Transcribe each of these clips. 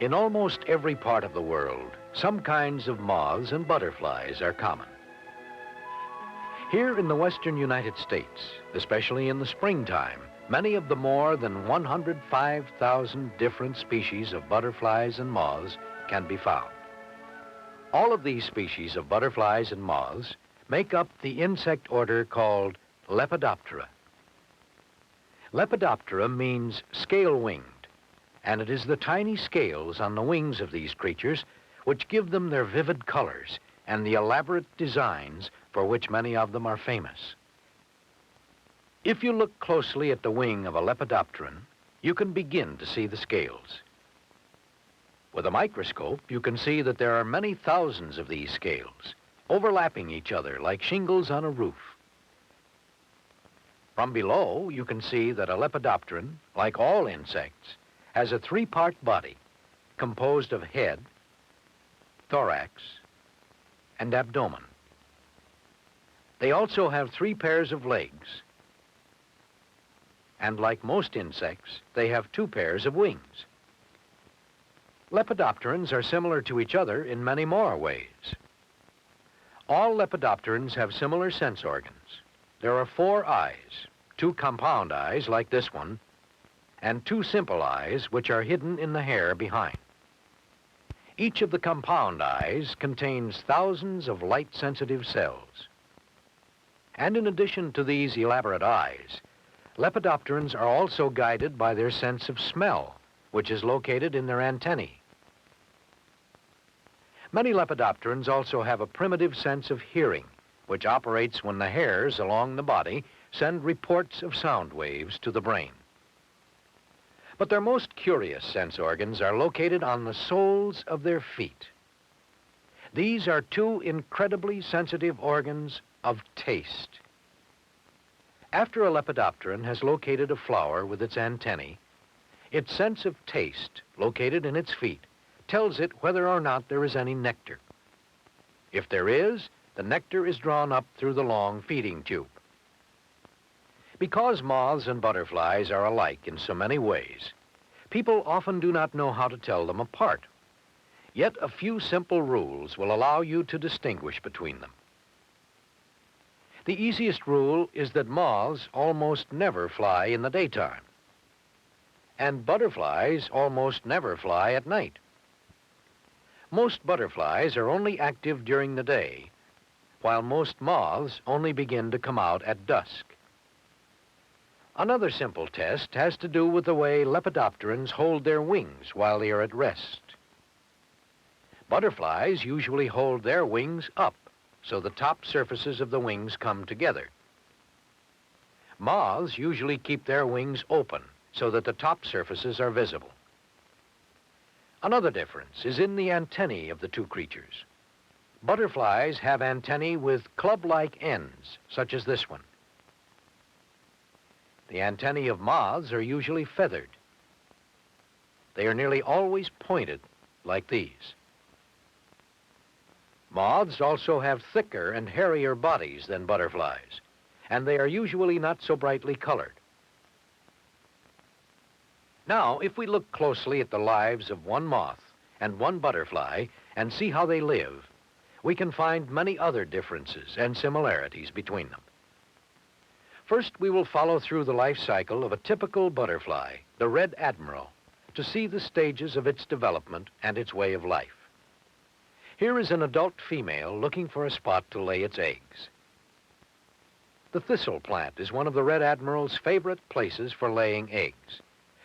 In almost every part of the world, some kinds of moths and butterflies are common. Here in the western United States, especially in the springtime, many of the more than 105,000 different species of butterflies and moths can be found. All of these species of butterflies and moths make up the insect order called Lepidoptera. Lepidoptera means scale-winged, and it is the tiny scales on the wings of these creatures which give them their vivid colors and the elaborate designs for which many of them are famous. If you look closely at the wing of a lepidopteran, you can begin to see the scales. With a microscope, you can see that there are many thousands of these scales, overlapping each other like shingles on a roof. From below, you can see that a lepidopteran, like all insects, has a three-part body composed of head, thorax, and abdomen. They also have 3 pairs of legs, and like most insects, they have 2 pairs of wings. Lepidopterans are similar to each other in many more ways. All lepidopterans have similar sense organs. There are 4 eyes, 2 compound eyes like this one, and 2 simple eyes which are hidden in the hair behind. Each of the compound eyes contains thousands of light-sensitive cells. And in addition to these elaborate eyes, lepidopterans are also guided by their sense of smell, which is located in their antennae. Many lepidopterans also have a primitive sense of hearing, which operates when the hairs along the body send reports of sound waves to the brain. But their most curious sense organs are located on the soles of their feet. These are 2 incredibly sensitive organs of taste. After a lepidopteran has located a flower with its antennae, its sense of taste, located in its feet, tells it whether or not there is any nectar. If there is, the nectar is drawn up through the long feeding tube. Because moths and butterflies are alike in so many ways, people often do not know how to tell them apart. Yet a few simple rules will allow you to distinguish between them. The easiest rule is that moths almost never fly in the daytime, and butterflies almost never fly at night. Most butterflies are only active during the day, while most moths only begin to come out at dusk. Another simple test has to do with the way lepidopterans hold their wings while they are at rest. Butterflies usually hold their wings up, so the top surfaces of the wings come together. Moths usually keep their wings open, so that the top surfaces are visible. Another difference is in the antennae of the 2 creatures. Butterflies have antennae with club-like ends, such as this one. The antennae of moths are usually feathered. They are nearly always pointed, like these. Moths also have thicker and hairier bodies than butterflies, and they are usually not so brightly colored. Now, if we look closely at the lives of one moth and one butterfly and see how they live, we can find many other differences and similarities between them. First, we will follow through the life cycle of a typical butterfly, the Red Admiral, to see the stages of its development and its way of life. Here is an adult female looking for a spot to lay its eggs. The thistle plant is one of the Red Admiral's favorite places for laying eggs,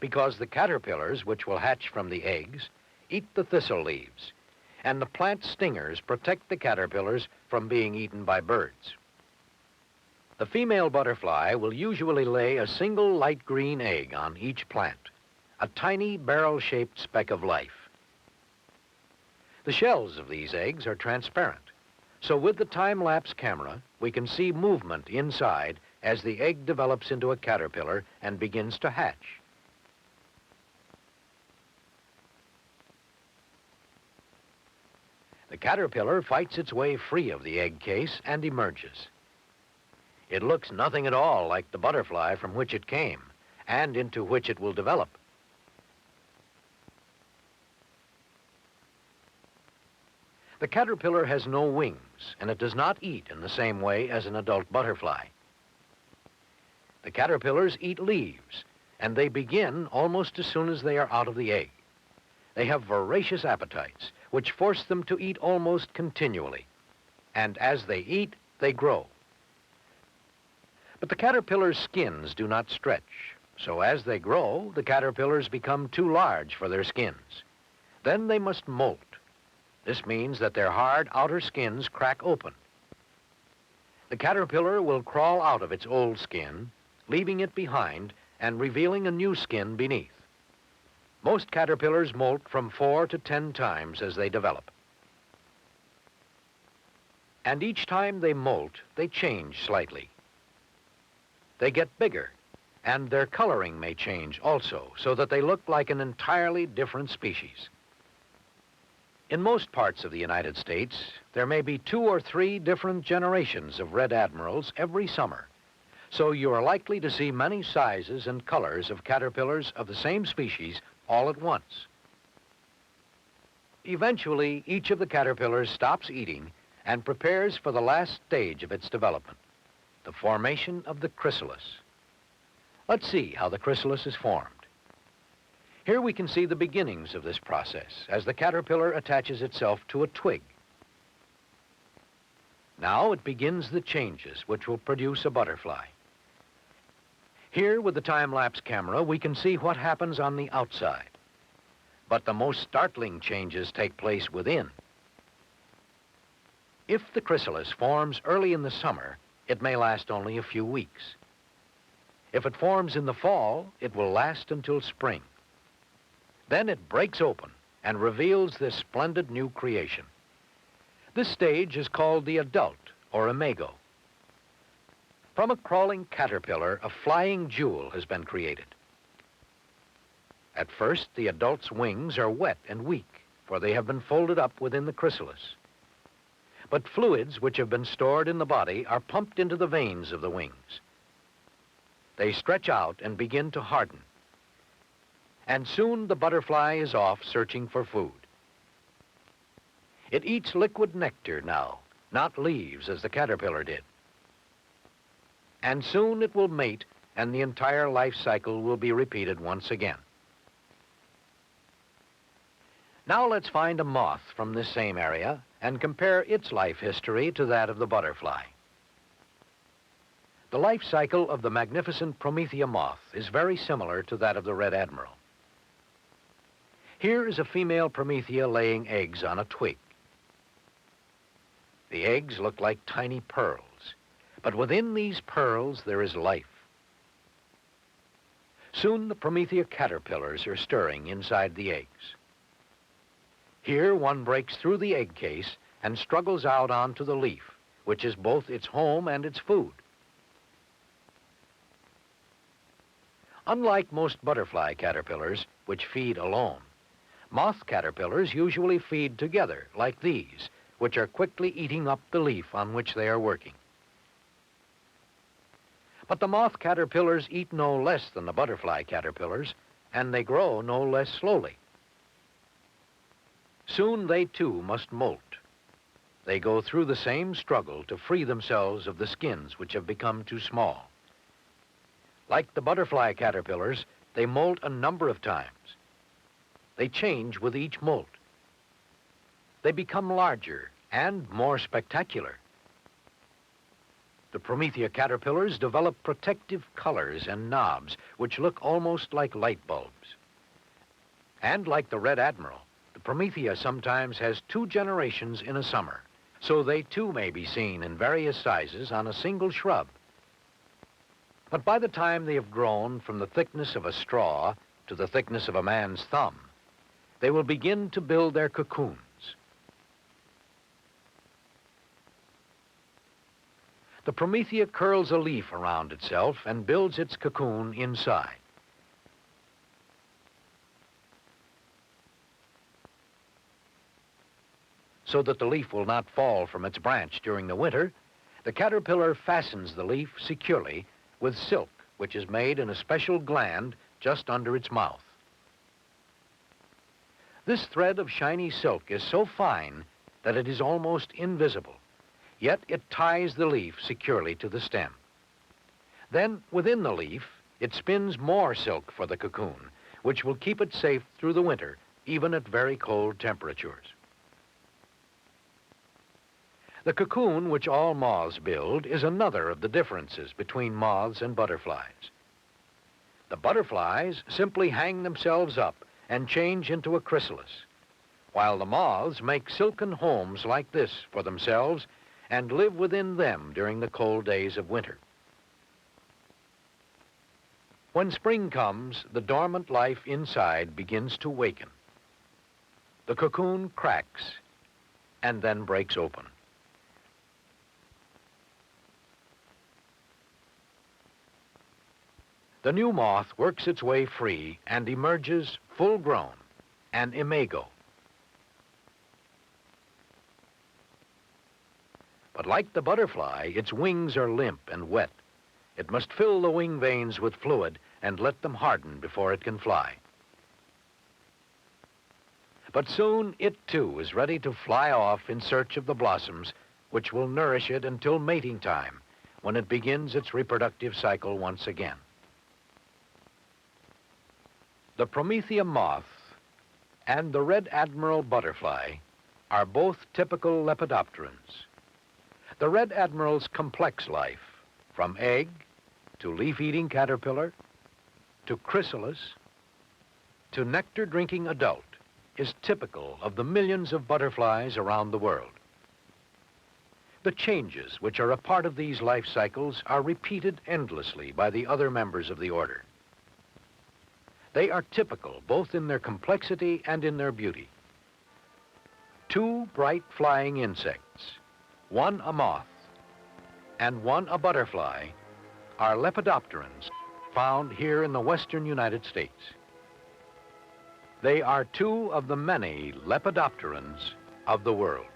because the caterpillars, which will hatch from the eggs, eat the thistle leaves, and the plant stingers protect the caterpillars from being eaten by birds. The female butterfly will usually lay a single light green egg on each plant, a tiny barrel-shaped speck of life. The shells of these eggs are transparent, so with the time-lapse camera, we can see movement inside as the egg develops into a caterpillar and begins to hatch. The caterpillar fights its way free of the egg case and emerges. It looks nothing at all like the butterfly from which it came and into which it will develop. The caterpillar has no wings, and it does not eat in the same way as an adult butterfly. The caterpillars eat leaves, and they begin almost as soon as they are out of the egg. They have voracious appetites, which force them to eat almost continually. And as they eat, they grow. But the caterpillar's skins do not stretch, so as they grow, the caterpillars become too large for their skins. Then they must molt. This means that their hard outer skins crack open. The caterpillar will crawl out of its old skin, leaving it behind and revealing a new skin beneath. Most caterpillars molt from 4 to 10 times as they develop. And each time they molt, they change slightly. They get bigger, and their coloring may change also, so that they look like an entirely different species. In most parts of the United States, there may be 2 or 3 different generations of Red Admirals every summer, so you are likely to see many sizes and colors of caterpillars of the same species all at once. Eventually, each of the caterpillars stops eating and prepares for the last stage of its development, the formation of the chrysalis. Let's see how the chrysalis is formed. Here we can see the beginnings of this process as the caterpillar attaches itself to a twig. Now it begins the changes which will produce a butterfly. Here with the time-lapse camera we can see what happens on the outside. But the most startling changes take place within. If the chrysalis forms early in the summer, it may last only a few weeks. If it forms in the fall, it will last until spring. Then it breaks open and reveals this splendid new creation. This stage is called the adult, or imago. From a crawling caterpillar, a flying jewel has been created. At first, the adult's wings are wet and weak, for they have been folded up within the chrysalis. But fluids which have been stored in the body are pumped into the veins of the wings. They stretch out and begin to harden. And soon the butterfly is off searching for food. It eats liquid nectar now, not leaves as the caterpillar did. And soon it will mate, and the entire life cycle will be repeated once again. Now let's find a moth from this same area and compare its life history to that of the butterfly. The life cycle of the magnificent Promethea moth is very similar to that of the Red Admiral. Here is a female Promethea laying eggs on a twig. The eggs look like tiny pearls, but within these pearls there is life. Soon the Promethea caterpillars are stirring inside the eggs. Here one breaks through the egg case and struggles out onto the leaf, which is both its home and its food. Unlike most butterfly caterpillars, which feed alone, moth caterpillars usually feed together, like these, which are quickly eating up the leaf on which they are working. But the moth caterpillars eat no less than the butterfly caterpillars, and they grow no less slowly. Soon they too must molt. They go through the same struggle to free themselves of the skins which have become too small. Like the butterfly caterpillars, they molt a number of times. They change with each molt. They become larger and more spectacular. The Promethea caterpillars develop protective colors and knobs which look almost like light bulbs. And like the Red Admiral, the Promethea sometimes has 2 generations in a summer, so they too may be seen in various sizes on a single shrub. But by the time they have grown from the thickness of a straw to the thickness of a man's thumb, they will begin to build their cocoons. The Promethea curls a leaf around itself and builds its cocoon inside. So that the leaf will not fall from its branch during the winter, the caterpillar fastens the leaf securely with silk, which is made in a special gland just under its mouth. This thread of shiny silk is so fine that it is almost invisible, yet it ties the leaf securely to the stem. Then, within the leaf, it spins more silk for the cocoon, which will keep it safe through the winter, even at very cold temperatures. The cocoon which all moths build is another of the differences between moths and butterflies. The butterflies simply hang themselves up and change into a chrysalis, while the moths make silken homes like this for themselves and live within them during the cold days of winter. When spring comes, the dormant life inside begins to waken. The cocoon cracks and then breaks open. The new moth works its way free and emerges full-grown, an imago. But like the butterfly, its wings are limp and wet. It must fill the wing veins with fluid and let them harden before it can fly. But soon it too is ready to fly off in search of the blossoms which will nourish it until mating time, when it begins its reproductive cycle once again. The Promethea moth and the Red Admiral butterfly are both typical lepidopterans. The Red Admiral's complex life, from egg to leaf-eating caterpillar to chrysalis to nectar-drinking adult, is typical of the millions of butterflies around the world. The changes which are a part of these life cycles are repeated endlessly by the other members of the order. They are typical both in their complexity and in their beauty. Two bright flying insects, one a moth and one a butterfly, are lepidopterans found here in the western United States. They are two of the many lepidopterans of the world.